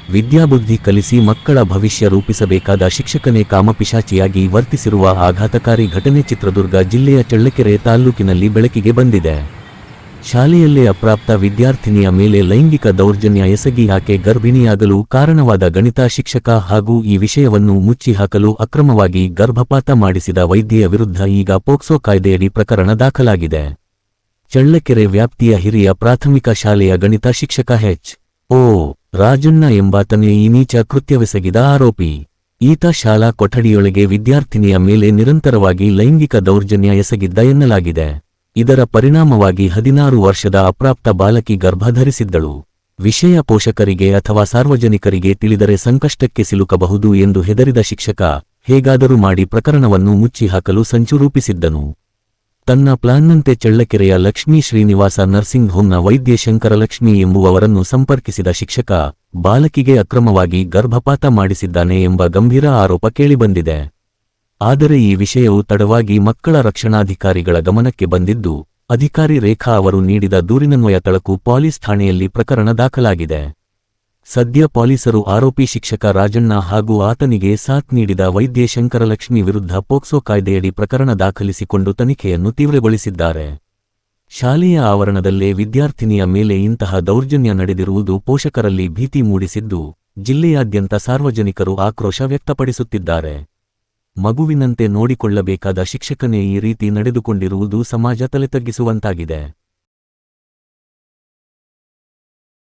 ವಿದ್ಯಾಬುದ್ಧಿ ಕಲಿಸಿ ಮಕ್ಕಳ ಭವಿಷ್ಯ ರೂಪಿಸಬೇಕಾದ ಶಿಕ್ಷಕನೇ ಕಾಮಪಿಶಾಚಿಯಾಗಿ ವರ್ತಿಸಿರುವ ಆಘಾತಕಾರಿ ಘಟನೆ ಚಿತ್ರದುರ್ಗ ಜಿಲ್ಲೆಯ ಚಳ್ಳಕೆರೆ ತಾಲ್ಲೂಕಿನಲ್ಲಿ ಬೆಳಕಿಗೆ ಬಂದಿದೆ. ಶಾಲೆಯಲ್ಲೇ ಅಪ್ರಾಪ್ತ ವಿದ್ಯಾರ್ಥಿನಿಯ ಮೇಲೆ ಲೈಂಗಿಕ ದೌರ್ಜನ್ಯ ಎಸಗಿ ಆಕೆ ಗರ್ಭಿಣಿಯಾಗಲು ಕಾರಣವಾದ ಗಣಿತ ಶಿಕ್ಷಕ ಹಾಗೂ ಈ ವಿಷಯವನ್ನು ಮುಚ್ಚಿಹಾಕಲು ಅಕ್ರಮವಾಗಿ ಗರ್ಭಪಾತ ಮಾಡಿಸಿದ ವೈದ್ಯೆಯ ವಿರುದ್ಧ ಈಗ ಪೋಕ್ಸೋ ಕಾಯ್ದೆಯಡಿ ಪ್ರಕರಣ ದಾಖಲಾಗಿದೆ. ಚಳ್ಳಕೆರೆ ವ್ಯಾಪ್ತಿಯ ಹಿರಿಯ ಪ್ರಾಥಮಿಕ ಶಾಲೆಯ ಗಣಿತ ಶಿಕ್ಷಕ ಎಚ್.ಓ. ರಾಜಣ್ಣ ಎಂಬಾತನೇ ಈ ನೀಚ ಕೃತ್ಯವೆಸಗಿದ ಆರೋಪಿ. ಈತ ಶಾಲಾ ಕೊಠಡಿಯೊಳಗೆ ವಿದ್ಯಾರ್ಥಿನಿಯ ಮೇಲೆ ನಿರಂತರವಾಗಿ ಲೈಂಗಿಕ ದೌರ್ಜನ್ಯ ಎಸಗಿದ್ದ ಎನ್ನಲಾಗಿದೆ. ಇದರ ಪರಿಣಾಮವಾಗಿ 16 ವರ್ಷದ ಅಪ್ರಾಪ್ತ ಬಾಲಕಿ ಗರ್ಭ ಧರಿಸಿದ್ದಳು. ವಿಷಯ ಪೋಷಕರಿಗೆ ಅಥವಾ ಸಾರ್ವಜನಿಕರಿಗೆ ತಿಳಿದರೆ ಸಂಕಷ್ಟಕ್ಕೆ ಸಿಲುಕಬಹುದು ಎಂದು ಹೆದರಿದ ಶಿಕ್ಷಕ ಹೇಗಾದರೂ ಮಾಡಿ ಪ್ರಕರಣವನ್ನು ಮುಚ್ಚಿಹಾಕಲು ಸಂಚು ರೂಪಿಸಿದ್ದನು. ತನ್ನ ಪ್ಲಾನ್ನಂತೆ ಚಳ್ಳಕೆರೆಯ ಲಕ್ಷ್ಮೀ ಶ್ರೀನಿವಾಸ ನರ್ಸಿಂಗ್ ಹೋಂನ ವೈದ್ಯೆ ಶಂಕರಲಕ್ಷ್ಮಿ ಎಂಬುವವರನ್ನು ಸಂಪರ್ಕಿಸಿದ ಶಿಕ್ಷಕ ಬಾಲಕಿಗೆ ಅಕ್ರಮವಾಗಿ ಗರ್ಭಪಾತ ಮಾಡಿಸಿದ್ದಾನೆ ಎಂಬ ಗಂಭೀರ ಆರೋಪ ಕೇಳಿಬಂದಿದೆ. ಆದರೆ ಈ ವಿಷಯವು ತಡವಾಗಿ ಮಕ್ಕಳ ರಕ್ಷಣಾಧಿಕಾರಿಗಳ ಗಮನಕ್ಕೆ ಬಂದಿದ್ದು, ಅಧಿಕಾರಿ ರೇಖಾ ಅವರು ನೀಡಿದ ದೂರಿನನ್ವಯ ತಳಕು ಪೊಲೀಸ್ ಠಾಣೆಯಲ್ಲಿ ಪ್ರಕರಣ ದಾಖಲಾಗಿದೆ. ಸದ್ಯ ಪೊಲೀಸರು ಆರೋಪಿ ಶಿಕ್ಷಕ ರಾಜಣ್ಣ ಹಾಗೂ ಆತನಿಗೆ ಸಾಥ್ ನೀಡಿದ ವೈದ್ಯೆ ಶಂಕರಲಕ್ಷ್ಮಿ ವಿರುದ್ಧ ಪೋಕ್ಸೋ ಕಾಯ್ದೆಯಡಿ ಪ್ರಕರಣ ದಾಖಲಿಸಿಕೊಂಡು ತನಿಖೆಯನ್ನು ತೀವ್ರಗೊಳಿಸಿದ್ದಾರೆ. ಶಾಲೆಯ ಆವರಣದಲ್ಲೇ ವಿದ್ಯಾರ್ಥಿನಿಯ ಮೇಲೆ ಇಂತಹ ದೌರ್ಜನ್ಯ ನಡೆದಿರುವುದು ಪೋಷಕರಲ್ಲಿ ಭೀತಿ ಮೂಡಿಸಿದ್ದು, ಜಿಲ್ಲೆಯಾದ್ಯಂತ ಸಾರ್ವಜನಿಕರು ಆಕ್ರೋಶ ವ್ಯಕ್ತಪಡಿಸುತ್ತಿದ್ದಾರೆ. ಮಗುವಿನಂತೆ ನೋಡಿಕೊಳ್ಳಬೇಕಾದ ಶಿಕ್ಷಕನೇ ಈ ರೀತಿ ನಡೆದುಕೊಂಡಿರುವುದು ಸಮಾಜ ತಲೆತಗ್ಗಿಸುವಂತಾಗಿದೆ.